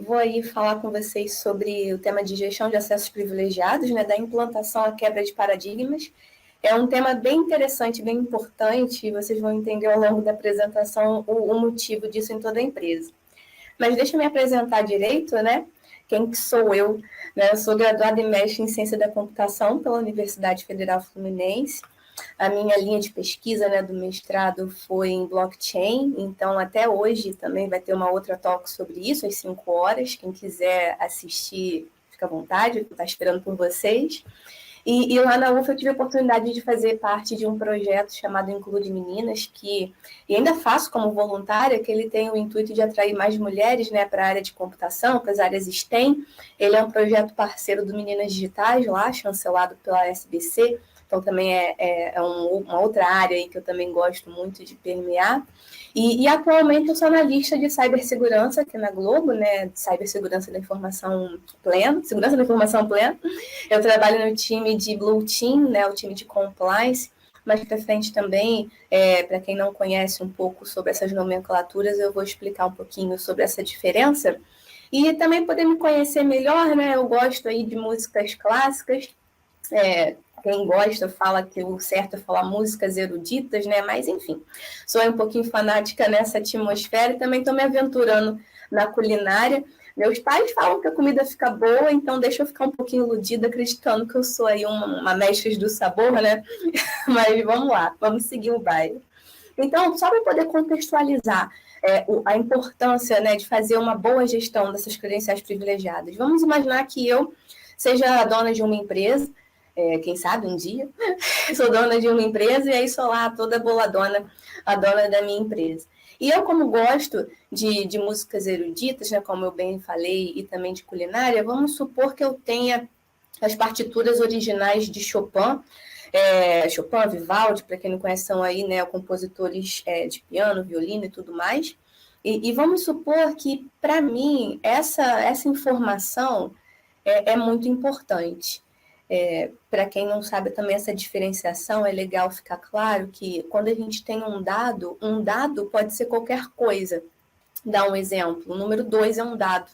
vou aí falar com vocês sobre o tema de gestão de acessos privilegiados, né, da implantação à quebra de paradigmas. É um tema bem interessante, bem importante, e vocês vão entender ao longo da apresentação o motivo disso em toda a empresa. Mas deixa eu me apresentar direito, né? Quem que sou eu? Né? Eu sou graduada e mestre em Ciência da Computação pela Universidade Federal Fluminense. A minha linha de pesquisa, né, do mestrado foi em blockchain, então até hoje também vai ter uma outra talk sobre isso, às 5 horas. Quem quiser assistir, fica à vontade, estou esperando por vocês. E lá na UFA eu tive a oportunidade de fazer parte de um projeto chamado Include Meninas, e ainda faço como voluntária, que ele tem o intuito de atrair mais mulheres, né, para a área de computação, para as áreas STEM. Ele é um projeto parceiro do Meninas Digitais, lá, chancelado pela SBC, então também uma outra área aí que eu também gosto muito de permear. E atualmente eu sou analista de cibersegurança aqui na Globo, né, cibersegurança da informação plena, segurança da informação plena. Eu trabalho no time de Blue Team, né, o time de compliance, mas para frente também, para quem não conhece um pouco sobre essas nomenclaturas, eu vou explicar um pouquinho sobre essa diferença. E também poder me conhecer melhor, né, eu gosto aí de músicas clássicas, quem gosta fala que o certo é falar músicas eruditas, né? Mas, enfim, sou um pouquinho fanática nessa atmosfera e também estou me aventurando na culinária. Meus pais falam que a comida fica boa, então deixa eu ficar um pouquinho iludida, acreditando que eu sou aí uma mestre do sabor, né? Mas vamos lá, vamos seguir o baile. Então, só para poder contextualizar a importância, né, de fazer uma boa gestão dessas credenciais privilegiadas. Vamos imaginar que eu seja a dona de uma empresa, quem sabe um dia, sou dona de uma empresa e aí sou lá toda boladona, a dona da minha empresa. E eu, como gosto de músicas eruditas, né, como eu bem falei, e também de culinária, vamos supor que eu tenha as partituras originais de Chopin, Chopin, Vivaldi, para quem não conhece, são aí, né, compositores de piano, violino e tudo mais. E vamos supor que, para mim, essa informação é muito importante. Para quem não sabe também essa diferenciação, é legal ficar claro que quando a gente tem um dado pode ser qualquer coisa. Dá um exemplo, o número 2 é um dado,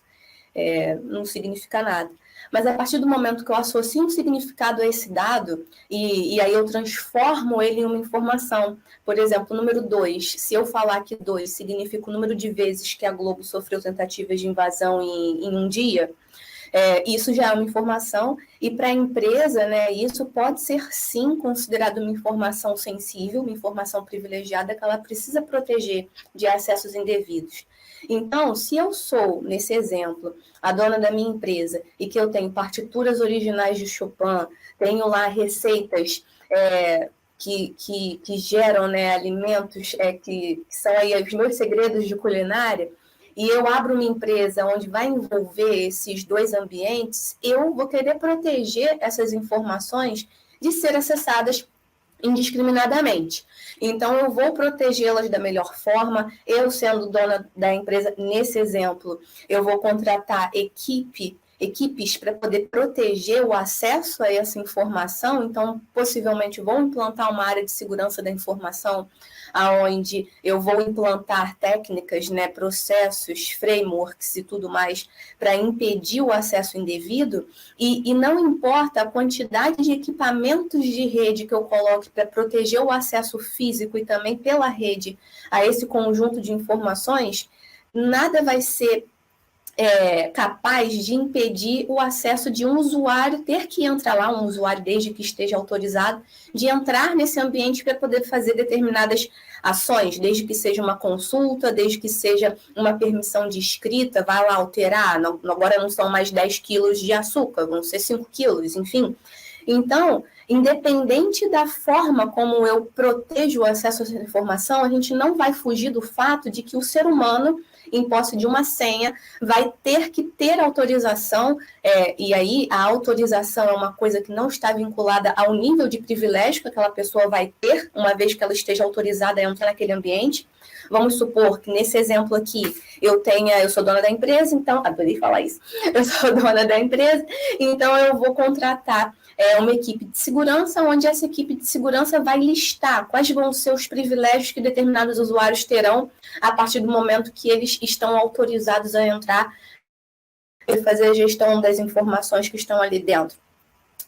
não significa nada. Mas a partir do momento que eu associo um significado a esse dado, e aí eu transformo ele em uma informação. Por exemplo, o número 2, se eu falar que 2 significa o número de vezes que a Globo sofreu tentativas de invasão em um dia, isso já é uma informação, e para a empresa, né, isso pode ser sim considerado uma informação sensível, uma informação privilegiada que ela precisa proteger de acessos indevidos. Então, se eu sou, nesse exemplo, a dona da minha empresa e que eu tenho partituras originais de Chopin, tenho lá receitas que geram, né, alimentos que são aí os meus segredos de culinária, e eu abro uma empresa onde vai envolver esses dois ambientes, eu vou querer proteger essas informações de ser acessadas indiscriminadamente. Então, eu vou protegê-las da melhor forma. Eu, sendo dona da empresa, nesse exemplo, eu vou contratar equipes para poder proteger o acesso a essa informação. Então, possivelmente, vou implantar uma área de segurança da informação, onde eu vou implantar técnicas, né, processos, frameworks e tudo mais para impedir o acesso indevido, e não importa a quantidade de equipamentos de rede que eu coloque para proteger o acesso físico e também pela rede a esse conjunto de informações, nada vai ser capaz de impedir o acesso de um usuário ter que entrar lá, um usuário desde que esteja autorizado, de entrar nesse ambiente para poder fazer determinadas ações, desde que seja uma consulta, desde que seja uma permissão de escrita, vai lá alterar, agora não são mais 10 quilos de açúcar, vão ser 5 quilos, enfim. Então, independente da forma como eu protejo o acesso a essa informação, a gente não vai fugir do fato de que o ser humano, em posse de uma senha, vai ter que ter autorização, e aí a autorização é uma coisa que não está vinculada ao nível de privilégio que aquela pessoa vai ter, uma vez que ela esteja autorizada a entrar naquele ambiente. Vamos supor que nesse exemplo aqui, eu sou dona da empresa, então, adorei falar isso, eu sou dona da empresa, então eu vou contratar uma equipe de segurança, onde essa equipe de segurança vai listar quais vão ser os privilégios que determinados usuários terão a partir do momento que eles estão autorizados a entrar e fazer a gestão das informações que estão ali dentro.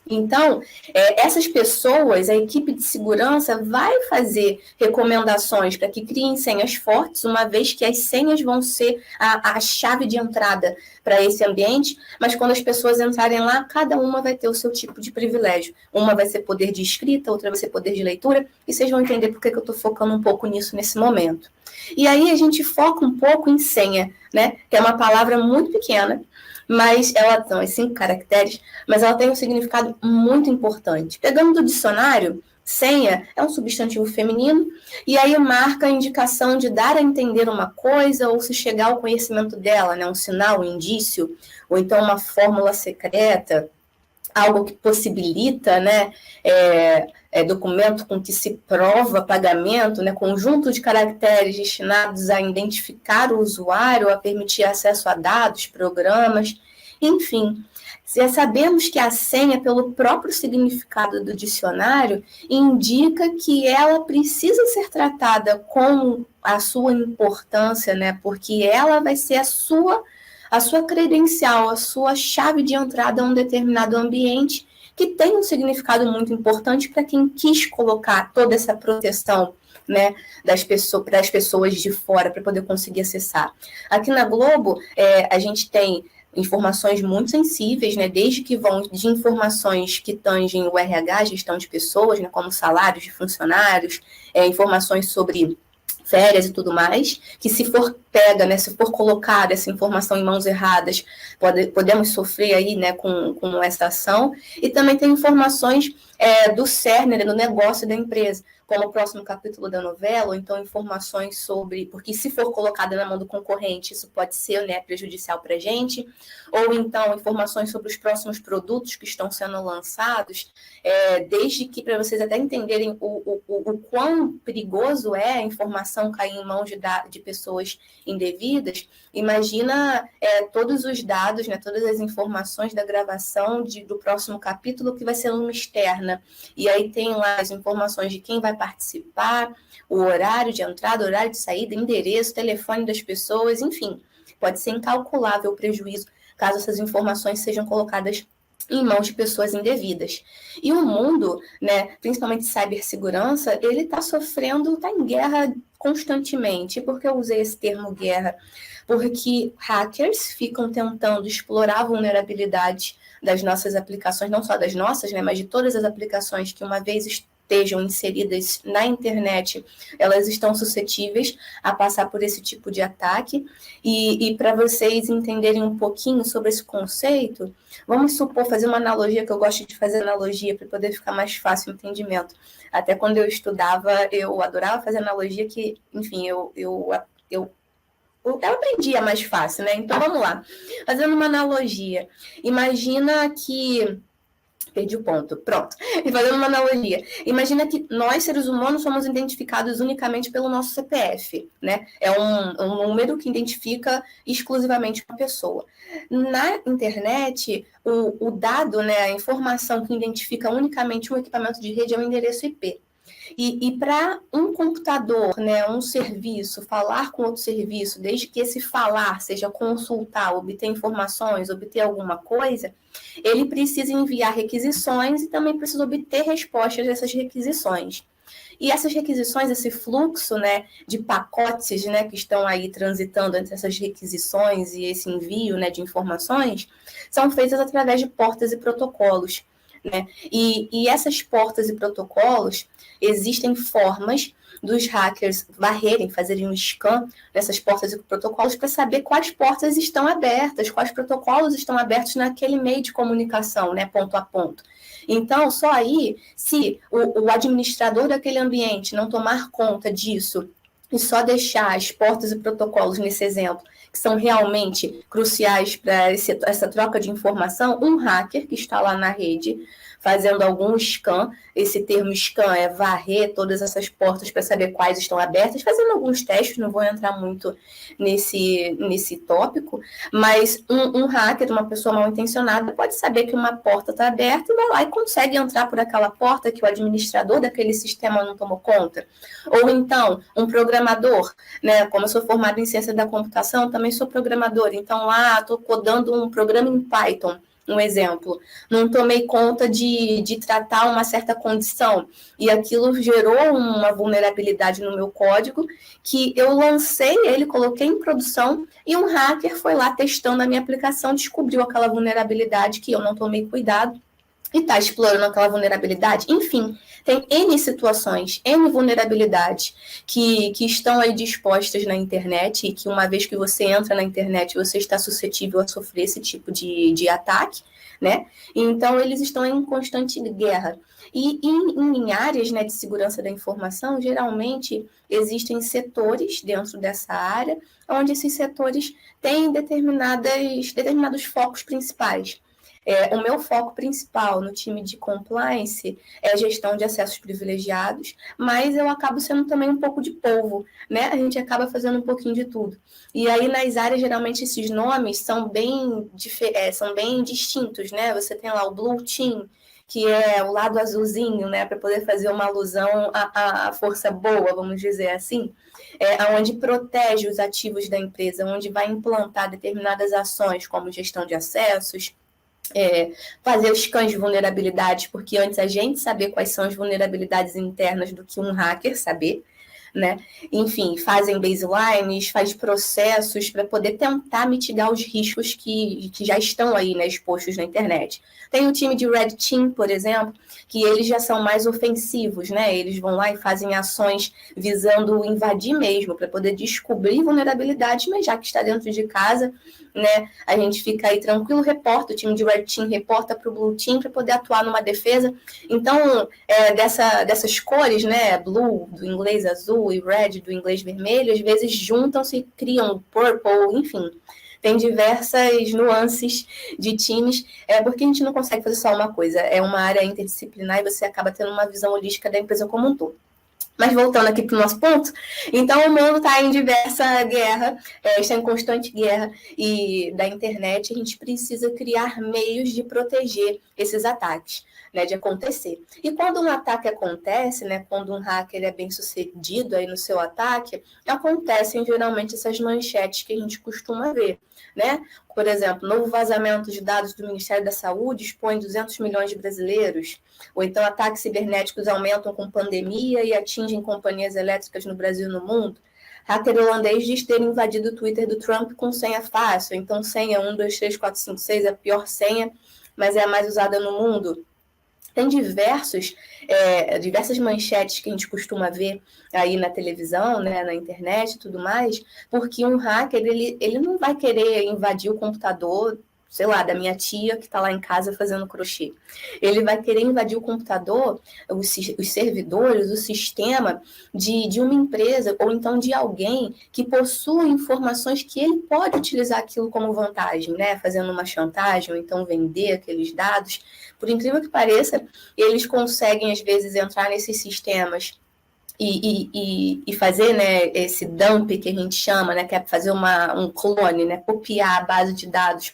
Então, essas pessoas, a equipe de segurança vai fazer recomendações para que criem senhas fortes, uma vez que as senhas vão ser a chave de entrada para esse ambiente, mas quando as pessoas entrarem lá, cada uma vai ter o seu tipo de privilégio. Uma vai ser poder de escrita, outra vai ser poder de leitura, e vocês vão entender por que eu estou focando um pouco nisso nesse momento. E aí a gente foca um pouco em senha, né? Que é uma palavra muito pequena, mas ela são 5 caracteres, mas ela tem um significado muito importante. Pegando do dicionário, senha é um substantivo feminino, e aí marca a indicação de dar a entender uma coisa ou se chegar ao conhecimento dela, né? Um sinal, um indício, ou então uma fórmula secreta, algo que possibilita, né? Documento com que se prova pagamento, né? Conjunto de caracteres destinados a identificar o usuário, a permitir acesso a dados, programas, enfim. Já sabemos que a senha, pelo próprio significado do dicionário, indica que ela precisa ser tratada com a sua importância, né? Porque ela vai ser a sua credencial, a sua chave de entrada a um determinado ambiente, que tem um significado muito importante para quem quis colocar toda essa proteção, né, para as pessoas de fora, para poder conseguir acessar. Aqui na Globo, a gente tem informações muito sensíveis, né, desde que vão de informações que tangem o RH, gestão de pessoas, né, como salários de funcionários, informações sobre férias e tudo mais, que se for pega, né, se for colocada essa informação em mãos erradas, podemos sofrer aí, né, com essa ação. E também tem informações do cerne, né, do negócio da empresa, como o próximo capítulo da novela, ou então informações sobre, porque se for colocada na mão do concorrente, isso pode ser, né, prejudicial para a gente, ou então informações sobre os próximos produtos que estão sendo lançados, desde que, para vocês até entenderem o quão perigoso é a informação cair em mãos de pessoas indevidas, imagina todos os dados, né, todas as informações da gravação do próximo capítulo, que vai ser uma externa. E aí tem lá as informações de quem vai participar, o horário de entrada, horário de saída, endereço, telefone das pessoas, enfim. Pode ser incalculável o prejuízo caso essas informações sejam colocadas em mãos de pessoas indevidas. E o mundo, né, principalmente cibersegurança, ele está sofrendo, está em guerra constantemente. Por que eu usei esse termo guerra? Porque hackers ficam tentando explorar a vulnerabilidade das nossas aplicações, não só das nossas, né, mas de todas as aplicações que uma vez estejam inseridas na internet, elas estão suscetíveis a passar por esse tipo de ataque. E para vocês entenderem um pouquinho sobre esse conceito, vamos supor, fazer uma analogia, que eu gosto de fazer analogia para poder ficar mais fácil o entendimento. Até quando eu estudava, eu adorava fazer analogia, que, enfim, eu aprendia mais fácil, né? Então, vamos lá. Fazendo uma analogia. Imagina que... Perdi o ponto. Pronto. E fazendo uma analogia. Imagina que nós, seres humanos, somos identificados unicamente pelo nosso CPF, né? É um número que identifica exclusivamente uma pessoa. Na internet, o dado, né, a informação que identifica unicamente um equipamento de rede é o endereço IP. E para um computador, né, um serviço, falar com outro serviço, desde que esse falar seja consultar, obter informações, obter alguma coisa, ele precisa enviar requisições e também precisa obter respostas dessas requisições. E essas requisições, esse fluxo, né, de pacotes, né, que estão aí transitando entre essas requisições e esse envio, né, de informações, são feitas através de portas e protocolos, né? E essas portas e protocolos, existem formas dos hackers varrerem, fazerem um scan dessas portas e protocolos para saber quais portas estão abertas, quais protocolos estão abertos naquele meio de comunicação, né, ponto a ponto. Então, só aí, se o administrador daquele ambiente não tomar conta disso e só deixar as portas e protocolos, nesse exemplo, que são realmente cruciais para essa troca de informação, um hacker que está lá na rede fazendo algum scan. Esse termo scan é varrer todas essas portas para saber quais estão abertas, fazendo alguns testes, não vou entrar muito nesse tópico, mas um hacker, uma pessoa mal intencionada, pode saber que uma porta está aberta e vai lá e consegue entrar por aquela porta que o administrador daquele sistema não tomou conta. Ou então, um programador, né? Como eu sou formada em ciência da computação, também sou programador, então lá estou codando um programa em Python, um exemplo. Não tomei conta de tratar uma certa condição e aquilo gerou uma vulnerabilidade no meu código que eu lancei ele, coloquei em produção e um hacker foi lá testando a minha aplicação, descobriu aquela vulnerabilidade que eu não tomei cuidado e está explorando aquela vulnerabilidade. Enfim, tem N situações, N vulnerabilidades que estão aí dispostas na internet e que uma vez que você entra na internet, você está suscetível a sofrer esse tipo de ataque, né? Então, eles estão em constante guerra. E em áreas, né, de segurança da informação, geralmente existem setores dentro dessa área, onde esses setores têm determinados focos principais. O meu foco principal no time de compliance é gestão de acessos privilegiados, mas eu acabo sendo também um pouco de polvo, né? A gente acaba fazendo um pouquinho de tudo. E aí, nas áreas, geralmente, esses nomes são bem distintos, né? Você tem lá o Blue Team, que é o lado azulzinho, né? Para poder fazer uma alusão à força boa, vamos dizer assim, onde protege os ativos da empresa, onde vai implantar determinadas ações, como gestão de acessos, fazer os scans de vulnerabilidades, porque antes a gente saber quais são as vulnerabilidades internas do que um hacker saber, né? Enfim, fazem baselines, faz processos para poder tentar mitigar os riscos que já estão aí, né, expostos na internet. Tem o time de Red Team, por exemplo, que eles já são mais ofensivos, né? Eles vão lá e fazem ações visando invadir mesmo, para poder descobrir vulnerabilidades, mas já que está dentro de casa, né, a gente fica aí tranquilo, reporta, o time de Red Team reporta para o Blue Team para poder atuar numa defesa. Então, dessas cores, né, blue do inglês azul e red do inglês vermelho, às vezes juntam-se e criam purple, enfim. Tem diversas nuances de times, porque a gente não consegue fazer só uma coisa. É uma área interdisciplinar e você acaba tendo uma visão holística da empresa como um todo. Mas voltando aqui para o nosso ponto, então o mundo está em diversa guerra, está em constante guerra e da internet a gente precisa criar meios de proteger esses ataques, né, de acontecer. E quando um ataque acontece, né, quando um hacker é bem sucedido aí no seu ataque, acontecem geralmente essas manchetes que a gente costuma ver, né? Por exemplo, novo vazamento de dados do Ministério da Saúde expõe 200 milhões de brasileiros, ou então ataques cibernéticos aumentam com pandemia e atingem companhias elétricas no Brasil e no mundo. Hacker holandês diz ter invadido o Twitter do Trump com senha fácil, então senha 123456 é a pior senha, mas é a mais usada no mundo. Tem diversas manchetes que a gente costuma ver aí na televisão, né, na internet e tudo mais, porque um hacker, ele não vai querer invadir o computador, sei lá, da minha tia que está lá em casa fazendo crochê. Ele vai querer invadir o computador, os servidores, o sistema de uma empresa ou então de alguém que possua informações que ele pode utilizar aquilo como vantagem, né? Fazendo uma chantagem ou então vender aqueles dados. Por incrível que pareça, eles conseguem, às vezes, entrar nesses sistemas e fazer, né, esse dump que a gente chama, né, que é fazer um clone, né, copiar a base de dados.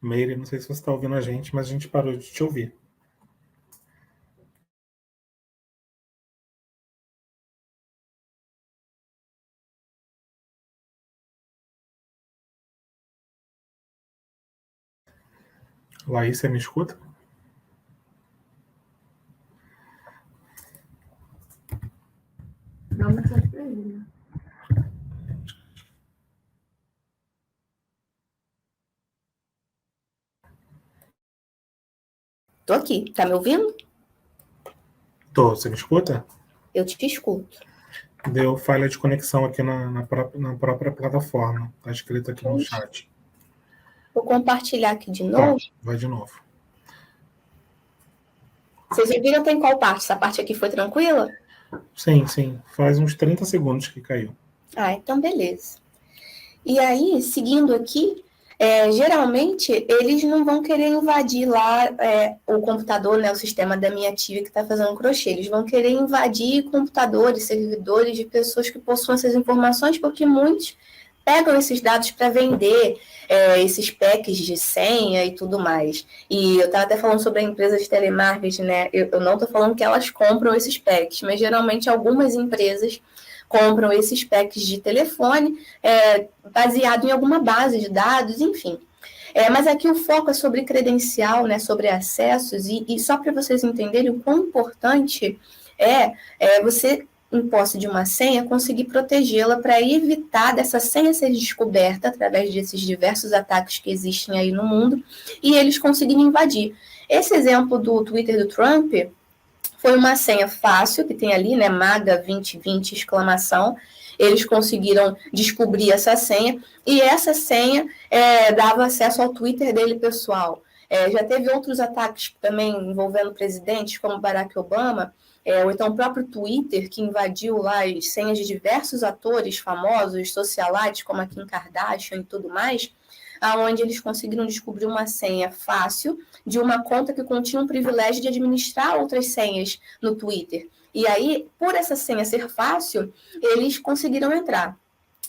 Meire, não sei se você está ouvindo a gente, mas a gente parou de te ouvir. Laís, você me escuta? Não, mas pode perguntar. Tô aqui, tá me ouvindo? Tô, você me escuta? Eu te escuto. Deu falha de conexão aqui na própria plataforma. Tá escrito aqui no chat. Vou compartilhar aqui de Tá, novo. vai de novo. Vocês viram tem qual parte? Essa parte aqui foi tranquila? Sim, sim. Faz uns 30 segundos que caiu. Ah, então beleza. E aí, seguindo aqui, geralmente eles não vão querer invadir lá o computador, né, o sistema da minha tia que está fazendo crochê. Eles vão querer invadir computadores, servidores de pessoas que possuem essas informações, porque muitos pegam esses dados para vender esses packs de senha e tudo mais. E eu estava até falando sobre a empresa de telemarketing, né? Eu não estou falando que elas compram esses packs, mas geralmente algumas empresas compram esses packs de telefone baseado em alguma base de dados, enfim. Mas aqui o foco é sobre credencial, né, sobre acessos, e só para vocês entenderem o quão importante você, em posse de uma senha, conseguir protegê-la para evitar dessa senha ser descoberta através desses diversos ataques que existem aí no mundo e eles conseguirem invadir. Esse exemplo do Twitter do Trump foi uma senha fácil, que tem ali, né, MAGA 2020, exclamação. Eles conseguiram descobrir essa senha, e essa senha dava acesso ao Twitter dele pessoal. Já teve outros ataques também envolvendo presidentes, como Barack Obama, ou então o próprio Twitter, que invadiu lá as senhas de diversos atores famosos, socialites, como a Kim Kardashian e tudo mais, aonde eles conseguiram descobrir uma senha fácil de uma conta que continha um privilégio de administrar outras senhas no Twitter. E aí, por essa senha ser fácil, eles conseguiram entrar.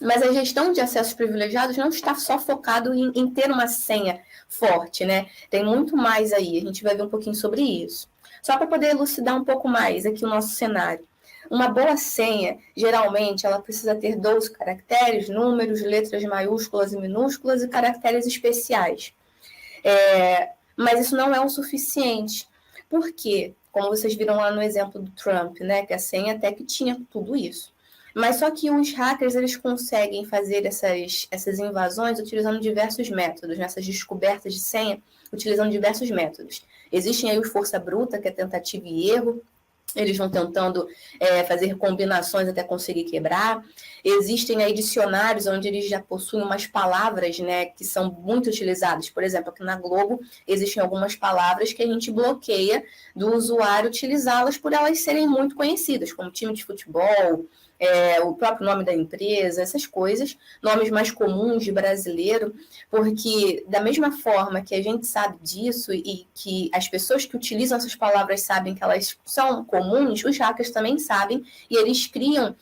Mas a gestão de acessos privilegiados não está só focado em ter uma senha forte, né? Tem muito mais aí, a gente vai ver um pouquinho sobre isso. Só para poder elucidar um pouco mais aqui o nosso cenário. Uma boa senha, geralmente, ela precisa ter 12 caracteres, números, letras maiúsculas e minúsculas e caracteres especiais. Mas isso não é o suficiente. Por quê? Como vocês viram lá no exemplo do Trump, né? Que a senha até que tinha tudo isso. Mas só que os hackers, eles conseguem fazer essas invasões utilizando diversos métodos, essas descobertas de senha, utilizando diversos métodos. Existem aí os força bruta, que é tentativa e erro. Eles vão tentando fazer combinações até conseguir quebrar. Existem aí dicionários onde eles já possuem umas palavras, né, que são muito utilizadas. Por exemplo, aqui na Globo existem algumas palavras que a gente bloqueia do usuário utilizá-las por elas serem muito conhecidas, como time de futebol, o próprio nome da empresa, essas coisas, nomes mais comuns de brasileiro, porque da mesma forma que a gente sabe disso e que as pessoas que utilizam essas palavras sabem que elas são comuns, os hackers também sabem, e eles criam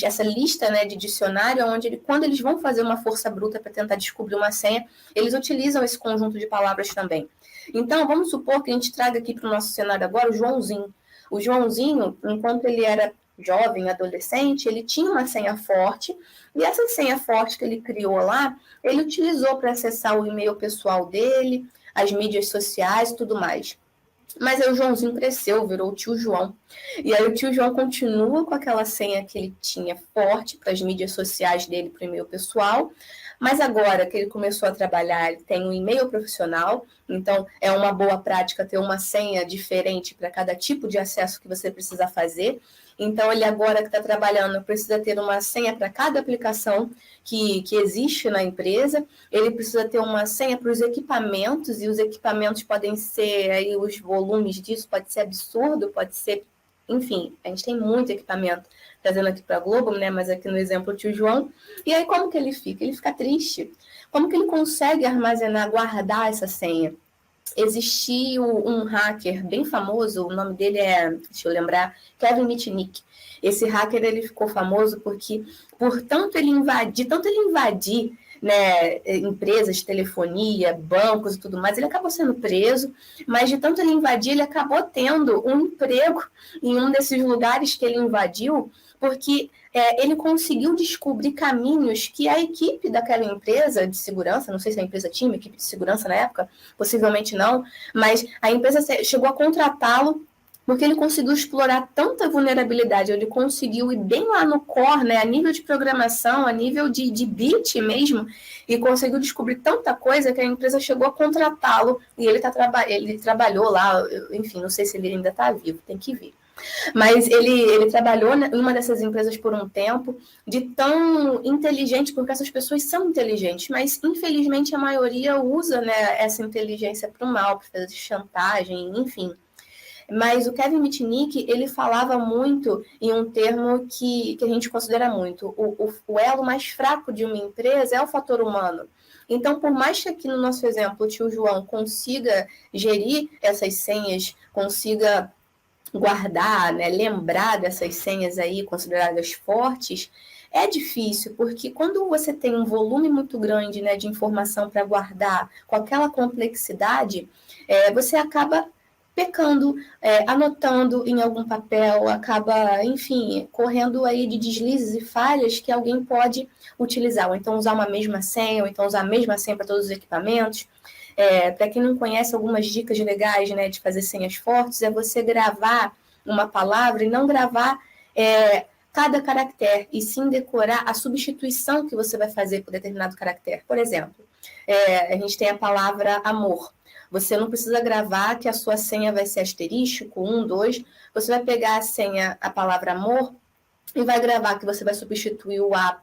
essa lista, né, de dicionário, onde quando eles vão fazer uma força bruta para tentar descobrir uma senha, eles utilizam esse conjunto de palavras também. Então, vamos supor que a gente traga aqui para o nosso cenário agora o Joãozinho. O Joãozinho, enquanto ele era jovem, adolescente, ele tinha uma senha forte, e essa senha forte que ele criou lá, ele utilizou para acessar o e-mail pessoal dele, as mídias sociais e tudo mais. Mas aí o Joãozinho cresceu, virou o tio João. E aí o tio João continua com aquela senha que ele tinha forte para as mídias sociais dele, para o e-mail pessoal. Mas agora que ele começou a trabalhar, ele tem um e-mail profissional, então é uma boa prática ter uma senha diferente para cada tipo de acesso que você precisa fazer. Então, ele agora que está trabalhando precisa ter uma senha para cada aplicação que existe na empresa, ele precisa ter uma senha para os equipamentos, e os equipamentos podem ser, aí os volumes disso pode ser absurdo, pode ser, enfim, a gente tem muito equipamento, trazendo aqui para a Globo, né, mas aqui no exemplo o tio João, e aí como que ele fica? Ele fica triste. Como que ele consegue armazenar, guardar essa senha? Existiu um hacker bem famoso, o nome dele deixa eu lembrar, Kevin Mitnick. Esse hacker ele ficou famoso porque, por tanto ele invadir, né, empresas de telefonia, bancos e tudo mais, ele acabou sendo preso, mas de tanto ele invadir, ele acabou tendo um emprego em um desses lugares que ele invadiu, porque ele conseguiu descobrir caminhos que a equipe daquela empresa de segurança, não sei se a empresa tinha uma equipe de segurança na época, possivelmente não, mas a empresa chegou a contratá-lo porque ele conseguiu explorar tanta vulnerabilidade, ele conseguiu ir bem lá no core, né, a nível de programação, a nível de bit mesmo, e conseguiu descobrir tanta coisa que a empresa chegou a contratá-lo, e ele trabalhou lá, enfim, não sei se ele ainda está vivo, tem que ver. Mas ele trabalhou em uma dessas empresas por um tempo, de tão inteligente, porque essas pessoas são inteligentes, mas infelizmente a maioria usa, né, essa inteligência para o mal, para fazer chantagem, enfim. Mas o Kevin Mitnick, ele falava muito em um termo que a gente considera muito. O elo mais fraco de uma empresa é o fator humano. Então, por mais que aqui no nosso exemplo o tio João consiga gerir essas senhas, consiga guardar, né, lembrar dessas senhas aí consideradas fortes, é difícil, porque quando você tem um volume muito grande, né, de informação para guardar, com aquela complexidade, você acaba pecando, anotando em algum papel, acaba, enfim, correndo aí de deslizes e falhas que alguém pode utilizar, ou então usar uma mesma senha, ou então usar a mesma senha para todos os equipamentos. Para quem não conhece, algumas dicas legais, né, de fazer senhas fortes é você gravar uma palavra e não gravar cada caractere, e sim decorar a substituição que você vai fazer por determinado caractere. Por exemplo, a gente tem a palavra amor. Você não precisa gravar que a sua senha vai ser asterístico, 1, 2. Você vai pegar a palavra amor, e vai gravar que você vai substituir o A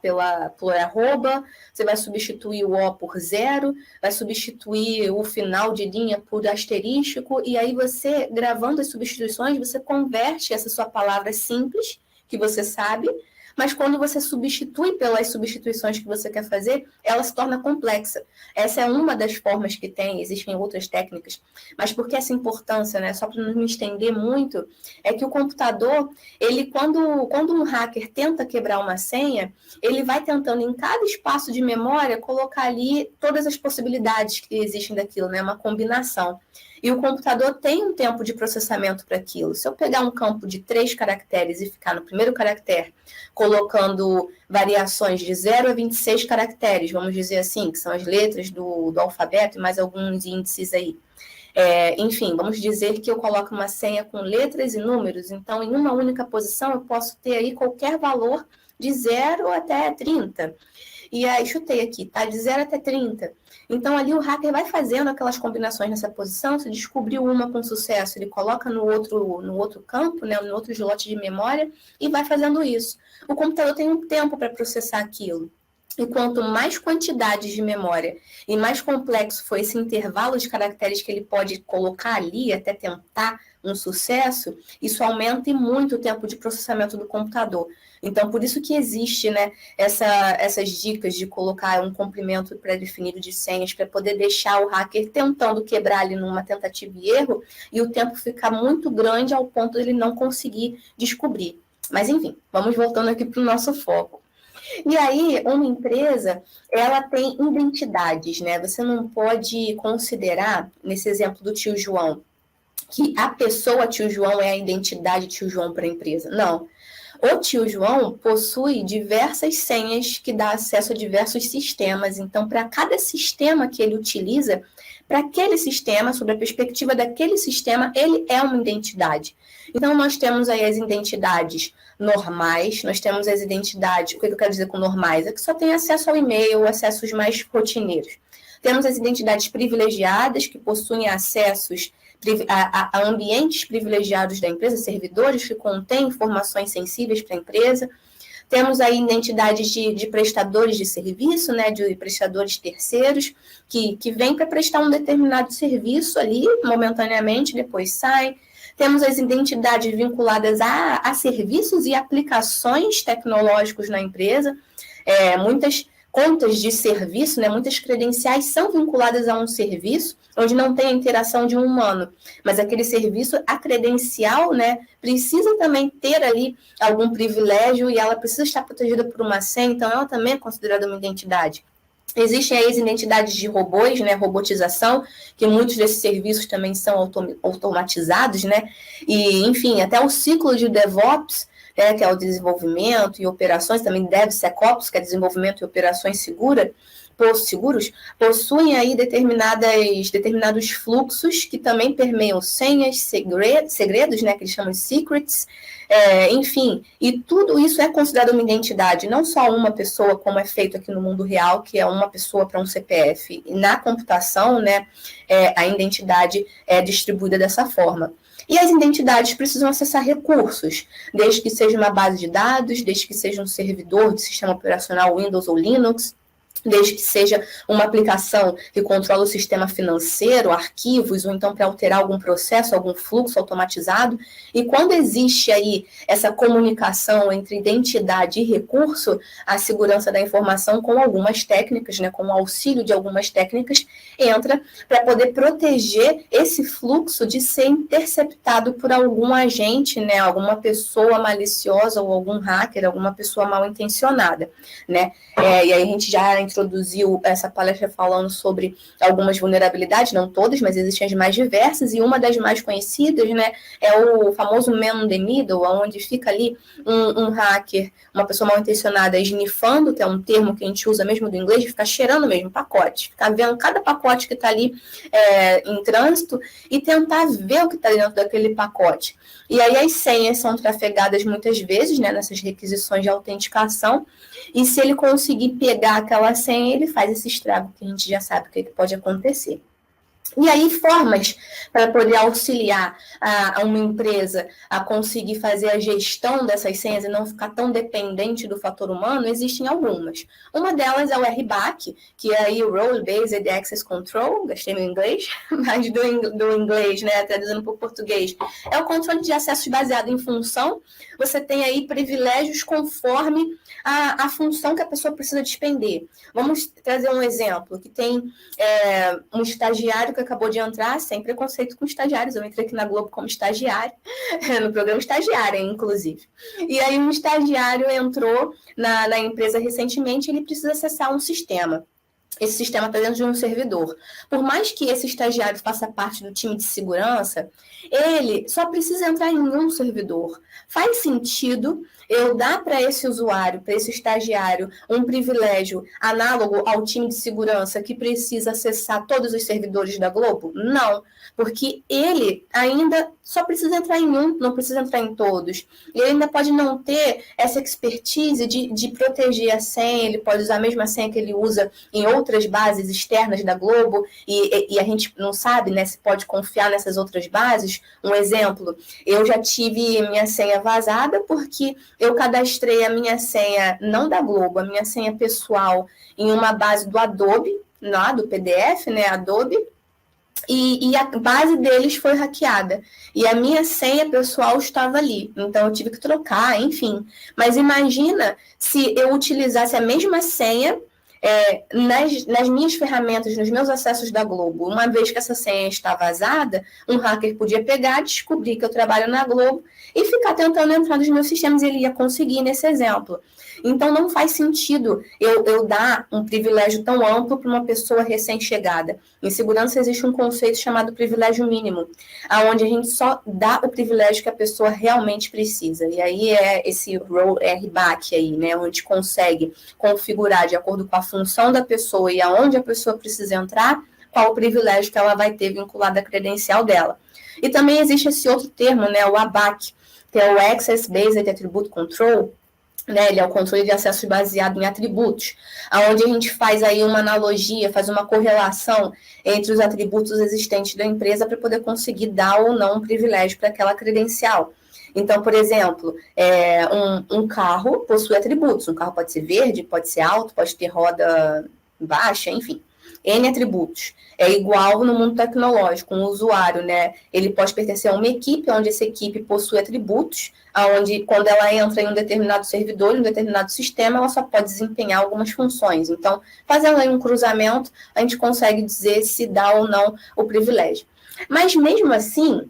por arroba, você vai substituir o O por 0, vai substituir o final de linha por asterístico, e aí você, gravando as substituições, você converte essa sua palavra simples, que você sabe, mas quando você substitui pelas substituições que você quer fazer, ela se torna complexa. Essa é uma das formas que tem, existem outras técnicas, mas por que essa importância, né? Só para não me estender muito, é que o computador, ele quando um hacker tenta quebrar uma senha, ele vai tentando em cada espaço de memória colocar ali todas as possibilidades que existem daquilo, né? Uma combinação. E o computador tem um tempo de processamento para aquilo. Se eu pegar um campo de 3 caracteres e ficar no primeiro caractere, colocando variações de 0 a 26 caracteres, vamos dizer assim, que são as letras do alfabeto e mais alguns índices aí. Enfim, vamos dizer que eu coloco uma senha com letras e números, então em uma única posição eu posso ter aí qualquer valor de 0 até 30. E aí, chutei aqui, tá? De 0 até 30. Então, ali o hacker vai fazendo aquelas combinações nessa posição, se descobriu uma com sucesso, ele coloca no outro campo, né, no outro slot de memória, e vai fazendo isso. O computador tem um tempo para processar aquilo. E quanto mais quantidades de memória e mais complexo for esse intervalo de caracteres que ele pode colocar ali até tentar um sucesso, isso aumenta muito o tempo de processamento do computador. Então, por isso que existe, né, essas dicas de colocar um comprimento pré-definido de senhas para poder deixar o hacker tentando quebrar ali numa tentativa e erro e o tempo ficar muito grande ao ponto de ele não conseguir descobrir. Mas, enfim, vamos voltando aqui para o nosso foco. E aí, uma empresa, ela tem identidades, né? Você não pode considerar, nesse exemplo do tio João, que a pessoa tio João é a identidade tio João para a empresa. Não. O tio João possui diversas senhas que dá acesso a diversos sistemas. Então, para cada sistema que ele utiliza, para aquele sistema, sob a perspectiva daquele sistema, ele é uma identidade. Então, nós temos aí as identidades normais, nós temos as identidades, o que eu quero dizer com normais? É que só tem acesso ao e-mail, acessos mais rotineiros. Temos as identidades privilegiadas, que possuem acessos a ambientes privilegiados da empresa, servidores que contêm informações sensíveis para a empresa. Temos aí identidades de prestadores de serviço, né, de prestadores terceiros, que vêm para prestar um determinado serviço ali, momentaneamente, depois saem. Temos as identidades vinculadas a serviços e aplicações tecnológicos na empresa, muitas contas de serviço, né, muitas credenciais são vinculadas a um serviço, onde não tem a interação de um humano, mas aquele serviço, a credencial, né, precisa também ter ali algum privilégio e ela precisa estar protegida por uma senha, então ela também é considerada uma identidade. Existem aí as identidades de robôs, né, robotização, que muitos desses serviços também são automatizados, né, e, enfim, até o ciclo de DevOps, que é o desenvolvimento e operações, também DevSecOps, que é desenvolvimento e operações seguros, possuem aí determinados fluxos que também permeiam senhas, segredos, né, que eles chamam de secrets, enfim, e tudo isso é considerado uma identidade, não só uma pessoa, como é feito aqui no mundo real, que é uma pessoa para um CPF. E na computação, né, a identidade é distribuída dessa forma. E as identidades precisam acessar recursos, desde que seja uma base de dados, desde que seja um servidor de sistema operacional Windows ou Linux. desde que seja uma aplicação que controla o sistema financeiro, arquivos, ou então para alterar algum processo, algum fluxo automatizado. E quando existe aí essa comunicação entre identidade e recurso, a segurança da informação, com algumas técnicas, né, com o auxílio de algumas técnicas, entra para poder proteger esse fluxo de ser interceptado por algum agente, né, alguma pessoa maliciosa ou algum hacker, alguma pessoa mal intencionada, né? E aí a gente já introduziu essa palestra falando sobre algumas vulnerabilidades, não todas, mas existem as mais diversas, e uma das mais conhecidas, né, é o famoso man in the middle, onde fica ali um hacker, uma pessoa mal intencionada, esnifando, que é um termo que a gente usa mesmo do inglês, ficar cheirando mesmo pacote, ficar vendo cada pacote que está ali em trânsito e tentar ver o que está dentro daquele pacote. E aí as senhas são trafegadas muitas vezes, né, nessas requisições de autenticação, e se ele conseguir pegar aquela senha, ele faz esse estrago, que a gente já sabe o que pode acontecer. E aí, formas para poder auxiliar a uma empresa a conseguir fazer a gestão dessas senhas e não ficar tão dependente do fator humano, existem algumas. Uma delas é o RBAC, que é aí o Role Based Access Control, gastei meu inglês, mas do inglês, né, traduzindo para o português, é o controle de acessos baseado em função. Você tem aí privilégios conforme a função que a pessoa precisa despender. Vamos trazer um exemplo, que tem um estagiário que acabou de entrar, sem preconceito com estagiários, eu entrei aqui na Globo como estagiário, no programa estagiária, inclusive. E aí um estagiário entrou na empresa recentemente, ele precisa acessar um sistema. Esse sistema está dentro de um servidor. Por mais que esse estagiário faça parte do time de segurança, ele só precisa entrar em um servidor. Faz sentido eu dar para esse usuário, para esse estagiário, um privilégio análogo ao time de segurança que precisa acessar todos os servidores da Globo? Não, porque ele ainda só precisa entrar em um, não precisa entrar em todos. Ele ainda pode não ter essa expertise de proteger a senha, ele pode usar a mesma senha que ele usa em outras bases externas da Globo, e a gente não sabe, né, se pode confiar nessas outras bases. Um exemplo, eu já tive minha senha vazada porque eu cadastrei a minha senha, não da Globo, a minha senha pessoal em uma base do Adobe, lá do PDF, né, Adobe, e a base deles foi hackeada. E a minha senha pessoal estava ali. Então, eu tive que trocar, enfim. Mas imagina se eu utilizasse a mesma senha nas minhas ferramentas, nos meus acessos da Globo. Uma vez que essa senha está vazada, um hacker podia pegar, descobrir que eu trabalho na Globo e ficar tentando entrar nos meus sistemas, e ele ia conseguir nesse exemplo. Então, não faz sentido eu dar um privilégio tão amplo para uma pessoa recém-chegada. Em segurança, existe um conceito chamado privilégio mínimo, onde a gente só dá o privilégio que a pessoa realmente precisa. E aí é esse RBAC aí, né, onde consegue configurar de acordo com a função da pessoa e aonde a pessoa precisa entrar, qual o privilégio que ela vai ter vinculado à credencial dela. E também existe esse outro termo, né, o ABAC, que é o Access Based Attribute Control, né, ele é o controle de acesso baseado em atributos, onde a gente faz aí uma analogia, faz uma correlação entre os atributos existentes da empresa para poder conseguir dar ou não um privilégio para aquela credencial. Então, por exemplo, um carro possui atributos. Um carro pode ser verde, pode ser alto, pode ter roda baixa, enfim. N atributos. É igual no mundo tecnológico, um usuário, né? Ele pode pertencer a uma equipe, onde essa equipe possui atributos, onde quando ela entra em um determinado servidor, em um determinado sistema, ela só pode desempenhar algumas funções. Então, fazendo aí um cruzamento, a gente consegue dizer se dá ou não o privilégio. Mas mesmo assim,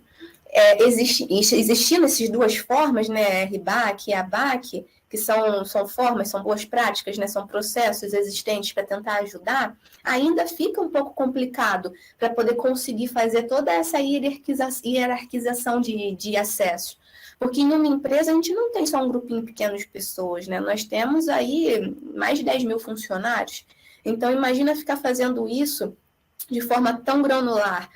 existindo essas duas formas, né, RBAC e ABAC, que são formas, são boas práticas, né, são processos existentes para tentar ajudar, ainda fica um pouco complicado para poder conseguir fazer toda essa hierarquização de acesso. Porque em uma empresa a gente não tem só um grupinho pequeno de pessoas, né? Nós temos aí mais de 10 mil funcionários. Então, imagina ficar fazendo isso de forma tão granular.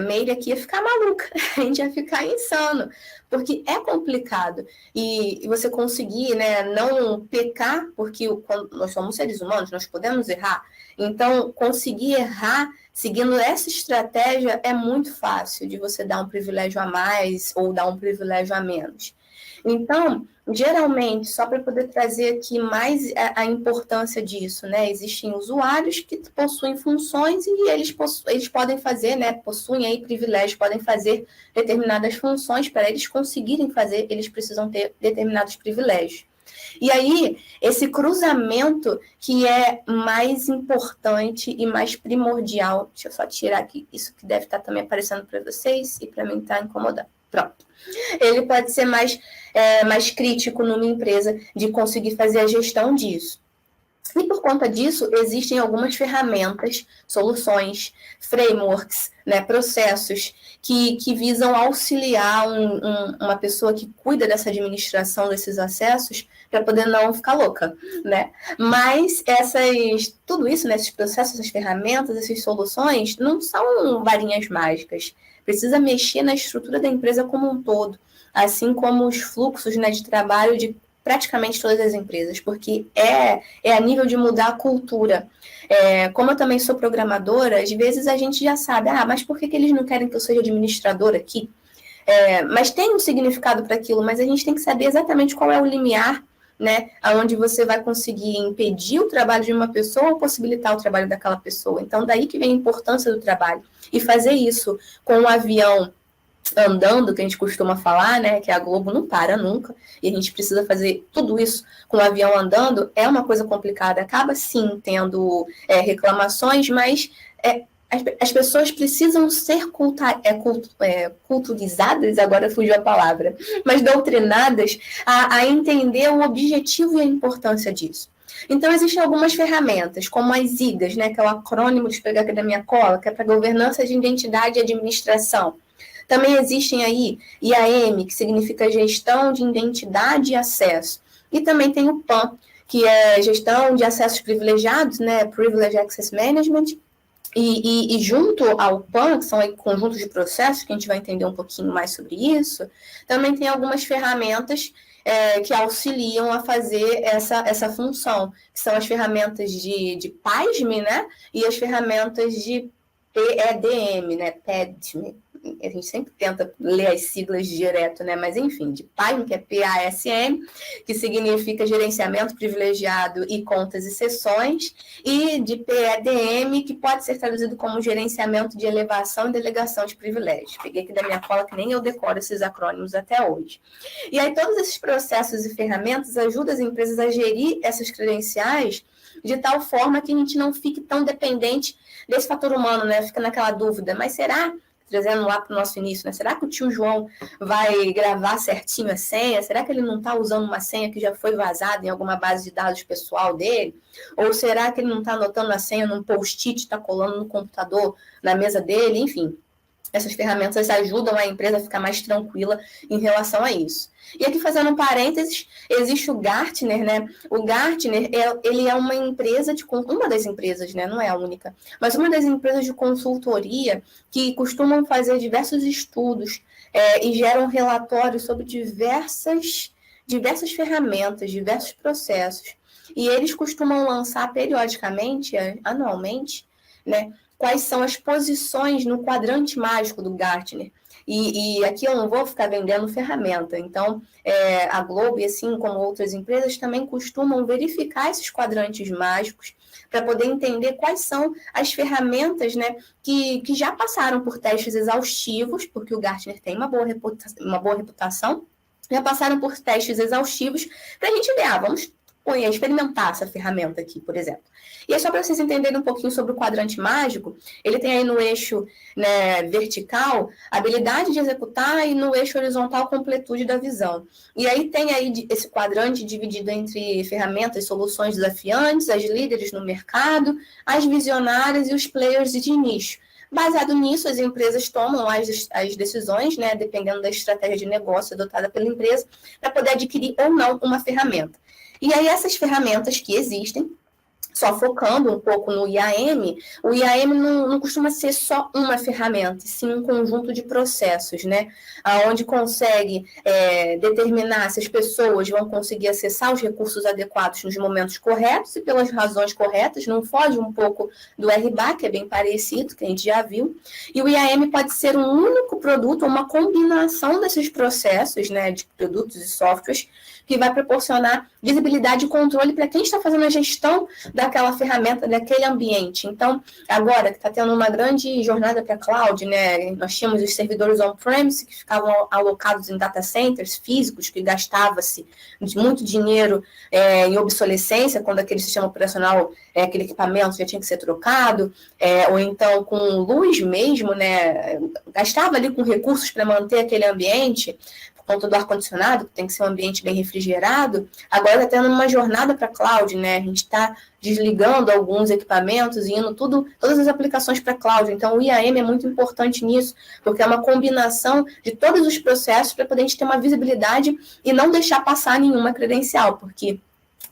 Meire aqui ia ficar maluca, a gente ia ficar insano, porque é complicado. E você conseguir, né, não pecar, porque quando nós somos seres humanos, nós podemos errar. Então, conseguir errar seguindo essa estratégia é muito fácil de você dar um privilégio a mais ou dar um privilégio a menos. Então, Geralmente, só para poder trazer aqui mais a importância disso, né? Existem usuários que possuem funções e eles podem fazer, né? Possuem aí privilégios, podem fazer determinadas funções. Para eles conseguirem fazer, eles precisam ter determinados privilégios. E aí, esse cruzamento que é mais importante e mais primordial, deixa eu só tirar aqui isso que deve estar também aparecendo para vocês e para mim está incomodando. Pronto. Ele pode ser mais crítico numa empresa de conseguir fazer a gestão disso. E por conta disso, existem algumas ferramentas, soluções, frameworks, né, processos que visam auxiliar uma pessoa que cuida dessa administração desses acessos para poder não ficar louca, né? Mas tudo isso, né, esses processos, essas ferramentas, essas soluções, não são varinhas mágicas. Precisa mexer na estrutura da empresa como um todo, assim como os fluxos, né, de trabalho de praticamente todas as empresas, porque é a nível de mudar a cultura. Como eu também sou programadora, às vezes a gente já sabe, mas por que eles não querem que eu seja administradora aqui? Mas tem um significado para aquilo, mas a gente tem que saber exatamente qual é o limiar, né, aonde você vai conseguir impedir o trabalho de uma pessoa ou possibilitar o trabalho daquela pessoa. Então, daí que vem a importância do trabalho. E fazer isso com um avião andando, que a gente costuma falar, né, que a Globo não para nunca, e a gente precisa fazer tudo isso com o avião andando, é uma coisa complicada. Acaba, sim, tendo reclamações, mas as pessoas precisam ser culturizadas, agora fugiu a palavra, mas doutrinadas a entender o objetivo e a importância disso. Então, existem algumas ferramentas, como as IGAs, né, que é o acrônimo, deixa eu pegar aqui da minha cola, que é para Governança de Identidade e Administração. Também existem aí IAM, que significa Gestão de Identidade e Acesso. E também tem o PAM, que é Gestão de Acessos Privilegiados, né, Privileged Access Management. E junto ao PAN, que são aí conjuntos de processos, que a gente vai entender um pouquinho mais sobre isso, também tem algumas ferramentas que auxiliam a fazer essa função, que são as ferramentas de PASM, né, e as ferramentas de PEDM, né, PEDM. A gente sempre tenta ler as siglas direto, né? Mas enfim, de PASM, que é PASM, que significa Gerenciamento Privilegiado e Contas e Sessões, e de PEDM, que pode ser traduzido como Gerenciamento de Elevação e Delegação de Privilégios. Peguei aqui da minha cola que nem eu decoro esses acrônimos até hoje. E aí todos esses processos e ferramentas ajudam as empresas a gerir essas credenciais de tal forma que a gente não fique tão dependente desse fator humano, né? Fica naquela dúvida, mas será, trazendo lá para o nosso início, né? Será que o tio João vai gravar certinho a senha? Será que ele não está usando uma senha que já foi vazada em alguma base de dados pessoal dele? Ou será que ele não está anotando a senha num post-it, está colando no computador, na mesa dele? Enfim, essas ferramentas ajudam a empresa a ficar mais tranquila em relação a isso. E aqui, fazendo um parênteses, existe o Gartner, né? O Gartner, ele é uma empresa, uma das empresas, né? Não é a única, mas uma das empresas de consultoria que costumam fazer diversos estudos e geram relatórios sobre diversas ferramentas, diversos processos. E eles costumam lançar periodicamente, anualmente, né? Quais são as posições no quadrante mágico do Gartner. E aqui eu não vou ficar vendendo ferramenta. Então, a Globo, e assim como outras empresas, também costumam verificar esses quadrantes mágicos para poder entender quais são as ferramentas, né, que já passaram por testes exaustivos, porque o Gartner tem uma boa reputação, já passaram por testes exaustivos para a gente ver, vamos experimentar essa ferramenta aqui, por exemplo. E é só para vocês entenderem um pouquinho sobre o quadrante mágico, ele tem aí no eixo, né, vertical, habilidade de executar, e no eixo horizontal, completude da visão. E aí tem aí esse quadrante dividido entre ferramentas, soluções desafiantes, as líderes no mercado, as visionárias e os players de nicho. Baseado nisso, as empresas tomam as decisões, né, dependendo da estratégia de negócio adotada pela empresa, para poder adquirir ou não uma ferramenta. E aí essas ferramentas que existem, só focando um pouco no IAM, o IAM não costuma ser só uma ferramenta, sim um conjunto de processos, né? Onde consegue determinar se as pessoas vão conseguir acessar os recursos adequados nos momentos corretos e pelas razões corretas, não foge um pouco do RBAC, que é bem parecido, que a gente já viu, e o IAM pode ser um único produto, uma combinação desses processos, né, de produtos e softwares, que vai proporcionar visibilidade e controle para quem está fazendo a gestão daquela ferramenta, daquele ambiente. Então, agora que está tendo uma grande jornada para a cloud, né, nós tínhamos os servidores on-premise que ficavam alocados em data centers físicos, que gastava-se muito dinheiro em obsolescência, quando aquele sistema operacional, aquele equipamento já tinha que ser trocado, ou então com luz mesmo, né, gastava ali com recursos para manter aquele ambiente, por conta do ar-condicionado, que tem que ser um ambiente bem refrigerado. Agora está tendo uma jornada para a cloud, né? A gente está desligando alguns equipamentos e indo todas as aplicações para a cloud. Então, o IAM é muito importante nisso, porque é uma combinação de todos os processos para poder a gente ter uma visibilidade e não deixar passar nenhuma credencial, porque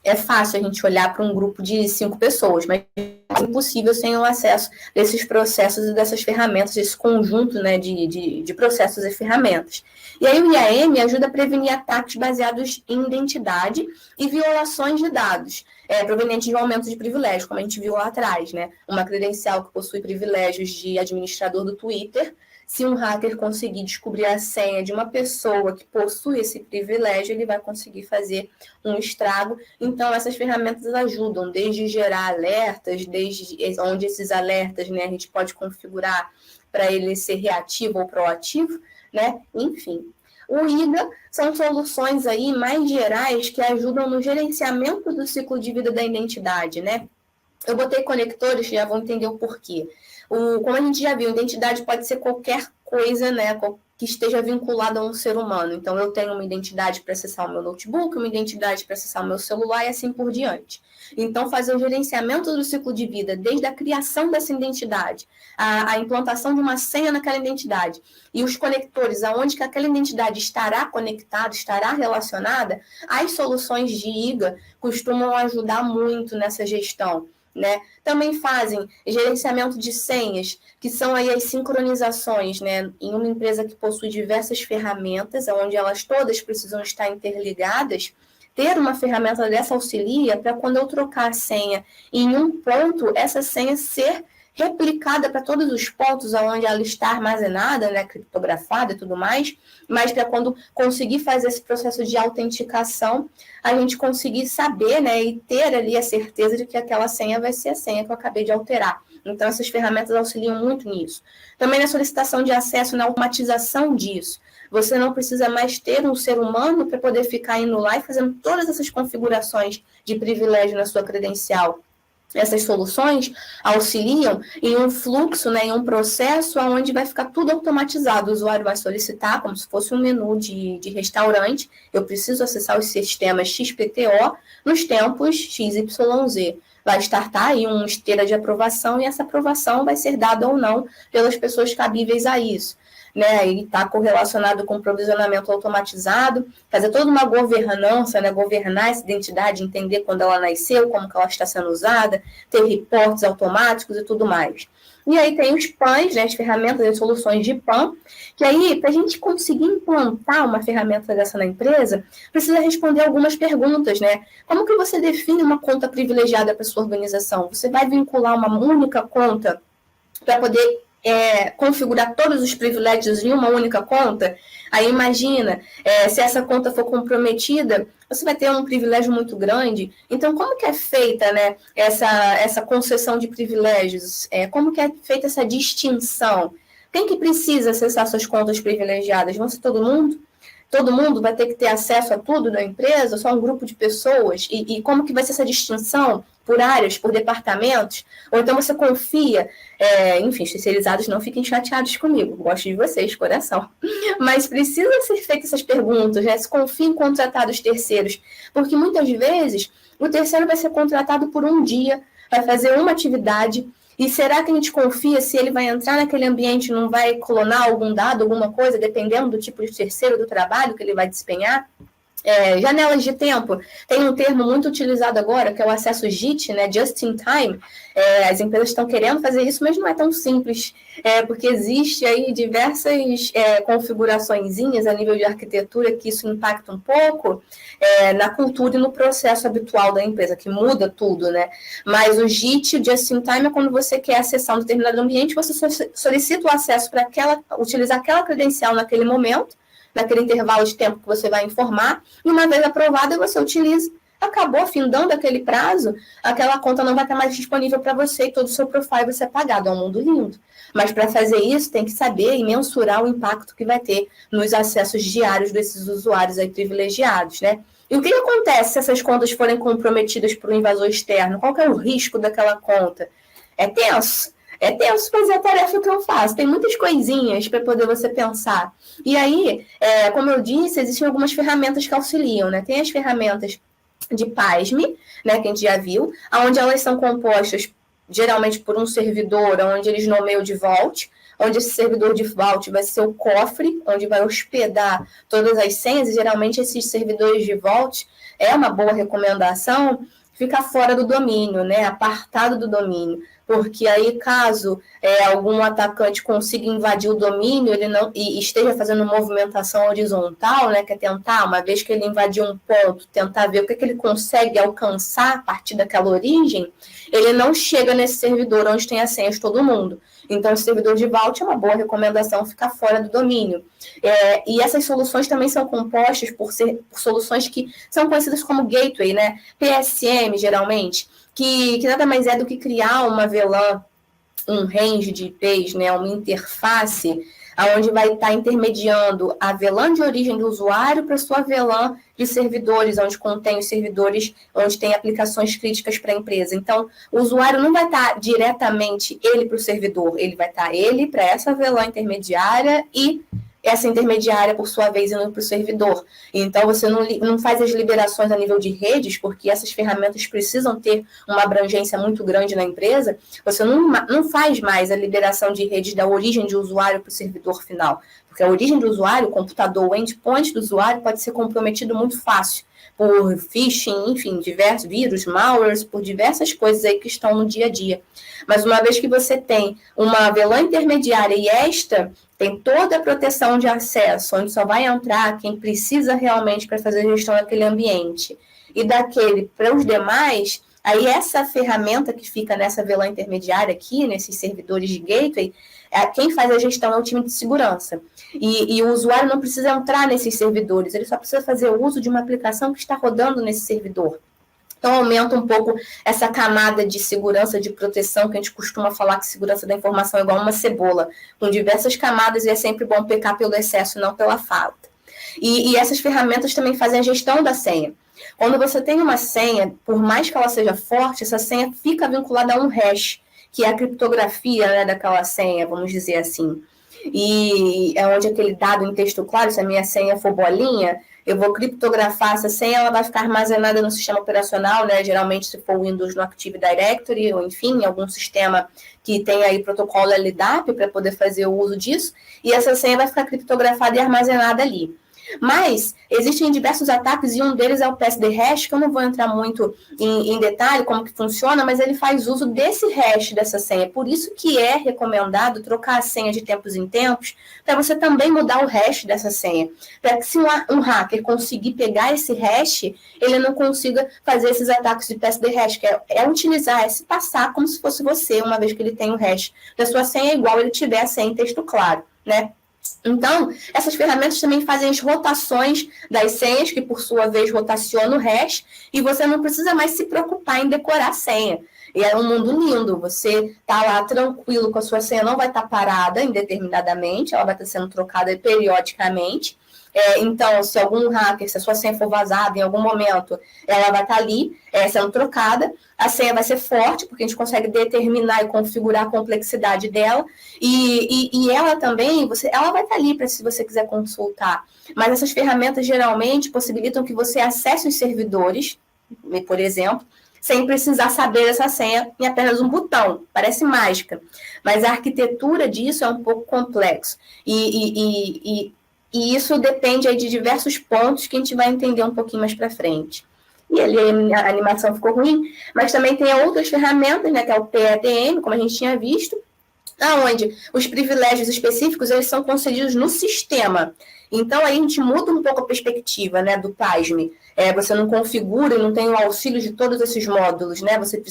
é fácil a gente olhar para um grupo de 5 pessoas, mas é impossível sem o acesso desses processos e dessas ferramentas, desse conjunto, né, de processos e ferramentas. E aí o IAM ajuda a prevenir ataques baseados em identidade e violações de dados, provenientes de um aumento de privilégio, como a gente viu lá atrás, né? Uma credencial que possui privilégios de administrador do Twitter. Se um hacker conseguir descobrir a senha de uma pessoa que possui esse privilégio, ele vai conseguir fazer um estrago. Então, essas ferramentas ajudam, desde gerar alertas, desde onde esses alertas, né, a gente pode configurar para ele ser reativo ou proativo, né? Enfim. O IGA são soluções aí mais gerais que ajudam no gerenciamento do ciclo de vida da identidade, né? Eu botei conectores, já vão entender o porquê. Como a gente já viu, identidade pode ser qualquer coisa, né, que esteja vinculada a um ser humano. Então, eu tenho uma identidade para acessar o meu notebook, uma identidade para acessar o meu celular e assim por diante. Então, fazer o gerenciamento do ciclo de vida, desde a criação dessa identidade, a implantação de uma senha naquela identidade e os conectores, aonde que aquela identidade estará conectada, estará relacionada, as soluções de IGA costumam ajudar muito nessa gestão, né? Também fazem gerenciamento de senhas, que são aí as sincronizações, né? Em uma empresa que possui diversas ferramentas, onde elas todas precisam estar interligadas, ter uma ferramenta dessa auxilia para quando eu trocar a senha em um ponto, essa senha ser replicada para todos os pontos onde ela está armazenada, né, criptografada e tudo mais, mas para quando conseguir fazer esse processo de autenticação, a gente conseguir saber, né, e ter ali a certeza de que aquela senha vai ser a senha que eu acabei de alterar. Então, essas ferramentas auxiliam muito nisso. Também na solicitação de acesso, na automatização disso. Você não precisa mais ter um ser humano para poder ficar indo lá e fazendo todas essas configurações de privilégio na sua credencial. Essas soluções auxiliam em um fluxo, né, em um processo onde vai ficar tudo automatizado. O usuário vai solicitar, como se fosse um menu de restaurante. Eu preciso acessar os sistemas XPTO nos tempos XYZ. Vai startar aí uma esteira de aprovação e essa aprovação vai ser dada ou não pelas pessoas cabíveis a isso, né? E está correlacionado com provisionamento automatizado, fazer toda uma governança, né? Governar essa identidade, entender quando ela nasceu, como que ela está sendo usada, ter reportes automáticos e tudo mais. E aí tem os PANs, né, as ferramentas e soluções de PAN, que aí, para a gente conseguir implantar uma ferramenta dessa na empresa, precisa responder algumas perguntas, né? Como que você define uma conta privilegiada para sua organização? Você vai vincular uma única conta para poder configurar todos os privilégios em uma única conta? Aí imagina, se essa conta for comprometida, você vai ter um privilégio muito grande. Então, como que é feita, né, essa concessão de privilégios? Como que é feita essa distinção? Quem que precisa acessar suas contas privilegiadas? Vão ser todo mundo? Todo mundo vai ter que ter acesso a tudo da empresa? Só um grupo de pessoas? E como que vai ser essa distinção? Por áreas, por departamentos? Ou então você confia, enfim, especializados, não fiquem chateados comigo, gosto de vocês, coração. Mas precisa ser feitas essas perguntas, né? Se confia em contratados terceiros, porque muitas vezes o terceiro vai ser contratado por um dia, vai fazer uma atividade, e será que a gente confia se ele vai entrar naquele ambiente e não vai clonar algum dado, alguma coisa, dependendo do tipo de terceiro do trabalho que ele vai desempenhar? Janelas de tempo, tem um termo muito utilizado agora, que é o acesso JIT, né, Just in Time. As empresas estão querendo fazer isso, mas não é tão simples, porque existe aí diversas configuraçõezinhas a nível de arquitetura que isso impacta um pouco na cultura e no processo habitual da empresa, que muda tudo, né? Mas o JIT, o Just in Time, é quando você quer acessar um determinado ambiente, você solicita o acesso para utilizar aquela credencial naquele momento, naquele intervalo de tempo que você vai informar, e uma vez aprovada, você utiliza. Acabou, findando aquele prazo, aquela conta não vai estar mais disponível para você e todo o seu profile vai ser apagado. É um mundo lindo. Mas para fazer isso, tem que saber e mensurar o impacto que vai ter nos acessos diários desses usuários aí privilegiados, né? E o que acontece se essas contas forem comprometidas por um invasor externo? Qual que é o risco daquela conta? É tenso. É tenso fazer a tarefa que eu faço. Tem muitas coisinhas para poder você pensar. E aí, como eu disse, existem algumas ferramentas que auxiliam, né? Tem as ferramentas de PASME, né, que a gente já viu, onde elas são compostas geralmente por um servidor, onde eles nomeiam de vault, onde esse servidor de vault vai ser o cofre, onde vai hospedar todas as senhas, e geralmente esses servidores de vault é uma boa recomendação ficar fora do domínio, né, apartado do domínio, porque aí caso algum atacante consiga invadir o domínio, ele não e esteja fazendo movimentação horizontal, né, que é tentar, uma vez que ele invadiu um ponto, tentar ver o que ele consegue alcançar a partir daquela origem, ele não chega nesse servidor onde tem as senhas de todo mundo. Então, esse servidor de vault é uma boa recomendação ficar fora do domínio. E essas soluções também são compostas por soluções que são conhecidas como gateway, né? PSM, geralmente, que nada mais é do que criar uma VLAN, um range de IPs, né? Uma interface onde vai estar intermediando a VLAN de origem do usuário para a sua VLAN de servidores, onde contém os servidores, onde tem aplicações críticas para a empresa. Então, o usuário não vai estar diretamente ele para o servidor, ele vai estar ele para essa VLAN intermediária e essa intermediária, por sua vez, indo para o servidor. Então, você não faz as liberações a nível de redes, porque essas ferramentas precisam ter uma abrangência muito grande na empresa. Você não faz mais a liberação de redes da origem de usuário para o servidor final, porque a origem do usuário, o computador, o endpoint do usuário pode ser comprometido muito fácil por phishing, enfim, diversos vírus, malwares, por diversas coisas aí que estão no dia a dia. Mas uma vez que você tem uma VLAN intermediária e esta tem toda a proteção de acesso, onde só vai entrar quem precisa realmente para fazer a gestão daquele ambiente, e daquele para os demais, aí essa ferramenta que fica nessa VLAN intermediária aqui, nesses servidores de gateway, quem faz a gestão é o time de segurança. E o usuário não precisa entrar nesses servidores, ele só precisa fazer uso de uma aplicação que está rodando nesse servidor. Então, aumenta um pouco essa camada de segurança, de proteção, que a gente costuma falar que segurança da informação é igual uma cebola, com diversas camadas, e é sempre bom pecar pelo excesso, não pela falta. E essas ferramentas também fazem a gestão da senha. Quando você tem uma senha, por mais que ela seja forte, essa senha fica vinculada a um hash, que é a criptografia, né, daquela senha, vamos dizer assim. E é onde aquele dado em texto claro, se a minha senha for bolinha, eu vou criptografar essa senha, ela vai ficar armazenada no sistema operacional, né? Geralmente, se for Windows, no Active Directory, ou enfim, algum sistema que tem aí protocolo LDAP para poder fazer o uso disso, e essa senha vai ficar criptografada e armazenada ali. Mas existem diversos ataques, e um deles é o PSD hash, que eu não vou entrar muito em detalhe como que funciona, mas ele faz uso desse hash dessa senha. Por isso que é recomendado trocar a senha de tempos em tempos, para você também mudar o hash dessa senha. Para que se um hacker conseguir pegar esse hash, ele não consiga fazer esses ataques de PSD hash, que é utilizar, se passar como se fosse você, uma vez que ele tem o hash da sua senha, igual ele tiver a senha em texto claro, né? Então, essas ferramentas também fazem as rotações das senhas, que por sua vez rotacionam o hash, e você não precisa mais se preocupar em decorar a senha. E é um mundo lindo, você está lá tranquilo com a sua senha, não vai estar parada indeterminadamente, ela vai estar sendo trocada periodicamente. Então, se algum hacker, se a sua senha for vazada em algum momento, ela vai estar ali sendo trocada. A senha vai ser forte, porque a gente consegue determinar e configurar a complexidade dela. E ela também, ela vai estar ali para se você quiser consultar. Mas essas ferramentas geralmente possibilitam que você acesse os servidores, por exemplo, sem precisar saber essa senha em apenas um botão. Parece mágica. Mas a arquitetura disso é um pouco complexo. E isso depende aí de diversos pontos que a gente vai entender um pouquinho mais para frente. E ali a animação ficou ruim, mas também tem outras ferramentas, né, que é o PADM, como a gente tinha visto, onde os privilégios específicos eles são concedidos no sistema. Então, aí a gente muda um pouco a perspectiva, né, do PASME. Você não configura e não tem o auxílio de todos esses módulos, né? Você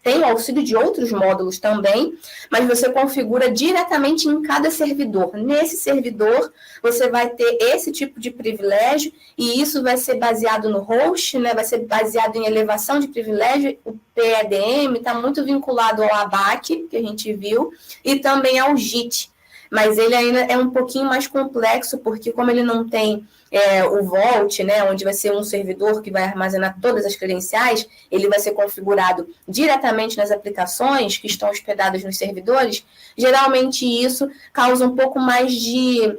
tem o auxílio de outros módulos também, mas você configura diretamente em cada servidor. Nesse servidor, você vai ter esse tipo de privilégio e isso vai ser baseado no host, né? Vai ser baseado em elevação de privilégio. O PADM está muito vinculado ao ABAC, que a gente viu, e também ao JIT. Mas ele ainda é um pouquinho mais complexo, porque como ele não tem o Vault, né, onde vai ser um servidor que vai armazenar todas as credenciais, ele vai ser configurado diretamente nas aplicações que estão hospedadas nos servidores, geralmente isso causa um pouco mais de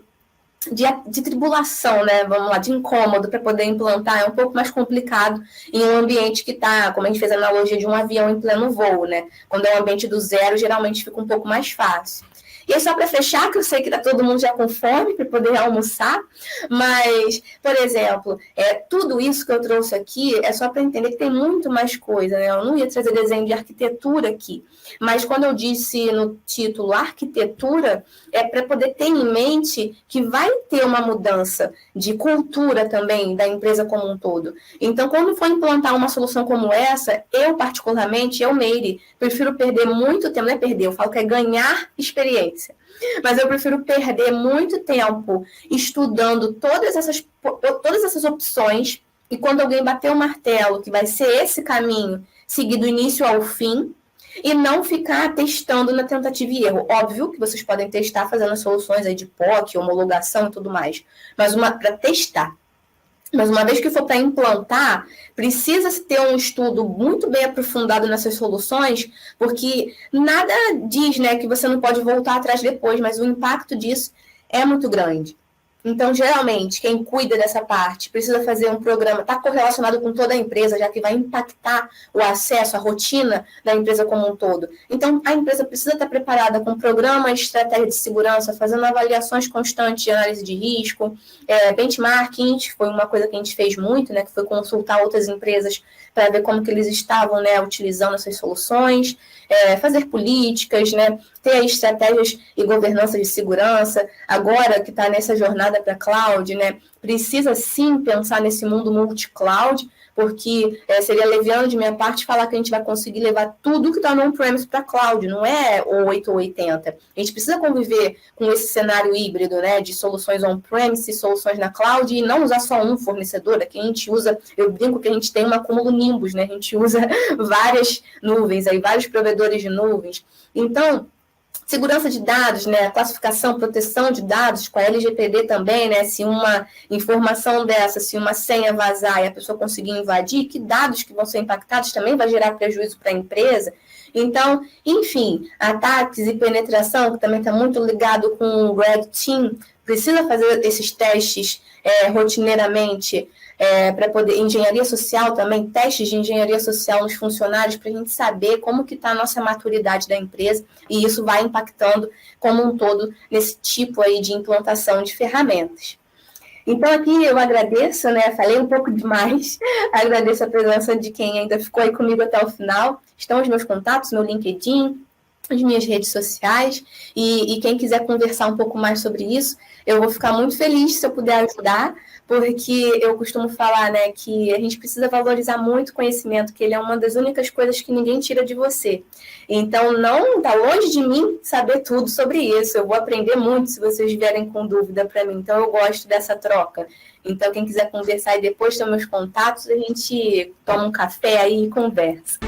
tribulação, né? Vamos lá, de incômodo para poder implantar, é um pouco mais complicado em um ambiente que está, como a gente fez a analogia de um avião em pleno voo, né? Quando é um ambiente do zero, geralmente fica um pouco mais fácil. E aí, só para fechar, que eu sei que está todo mundo já com fome para poder almoçar, mas, por exemplo, tudo isso que eu trouxe aqui é só para entender que tem muito mais coisa, né? Eu não ia trazer desenho de arquitetura aqui, mas quando eu disse no título arquitetura, é para poder ter em mente que vai ter uma mudança de cultura também da empresa como um todo. Então, quando for implantar uma solução como essa, eu particularmente, Meire, prefiro perder muito tempo, não é perder, eu falo que é ganhar experiência. Mas eu prefiro perder muito tempo estudando todas essas opções e quando alguém bater o martelo, que vai ser esse caminho, seguir do início ao fim, e não ficar testando na tentativa e erro. Óbvio que vocês podem testar fazendo soluções aí de POC, homologação e tudo mais, mas para testar. Mas uma vez que for para implantar, precisa ter um estudo muito bem aprofundado nessas soluções, porque nada diz, né, que você não pode voltar atrás depois, mas o impacto disso é muito grande. Então, geralmente, quem cuida dessa parte precisa fazer um programa, está correlacionado com toda a empresa, já que vai impactar o acesso, a rotina da empresa como um todo. Então, a empresa precisa estar preparada com programa de estratégia de segurança, fazendo avaliações constantes de análise de risco, benchmarking, foi uma coisa que a gente fez muito, né, que foi consultar outras empresas para ver como que eles estavam, né, utilizando essas soluções, fazer políticas, né, ter estratégias e governança de segurança. Agora que está nessa jornada para cloud, né, precisa sim pensar nesse mundo multi-cloud, porque seria leviano de minha parte falar que a gente vai conseguir levar tudo que está no on-premise para cloud, não é 8 ou 80. A gente precisa conviver com esse cenário híbrido, né, de soluções on-premise e soluções na cloud, e não usar só um fornecedor. Aqui a gente usa, eu brinco que a gente tem um acúmulo Nimbus, né, a gente usa várias nuvens, aí, vários provedores de nuvens. Então, segurança de dados, né, classificação, proteção de dados, com a LGPD também, né, se uma informação dessa, se uma senha vazar e a pessoa conseguir invadir, que dados que vão ser impactados também vai gerar prejuízo para a empresa. Então, enfim, ataques e penetração, que também está muito ligado com o Red Team, precisa fazer esses testes rotineiramente, para poder, engenharia social também, testes de engenharia social nos funcionários, para a gente saber como que está a nossa maturidade da empresa, e isso vai impactando como um todo nesse tipo aí de implantação de ferramentas. Então, aqui eu agradeço, né? Falei um pouco demais, agradeço a presença de quem ainda ficou aí comigo até o final. Estão os meus contatos no LinkedIn, as minhas redes sociais, e quem quiser conversar um pouco mais sobre isso, eu vou ficar muito feliz se eu puder ajudar, porque eu costumo falar, né, que a gente precisa valorizar muito o conhecimento, que ele é uma das únicas coisas que ninguém tira de você. Então, não está longe de mim saber tudo sobre isso, eu vou aprender muito se vocês vierem com dúvida para mim, então eu gosto dessa troca. Então, quem quiser conversar e depois ter meus contatos, a gente toma um café aí e conversa.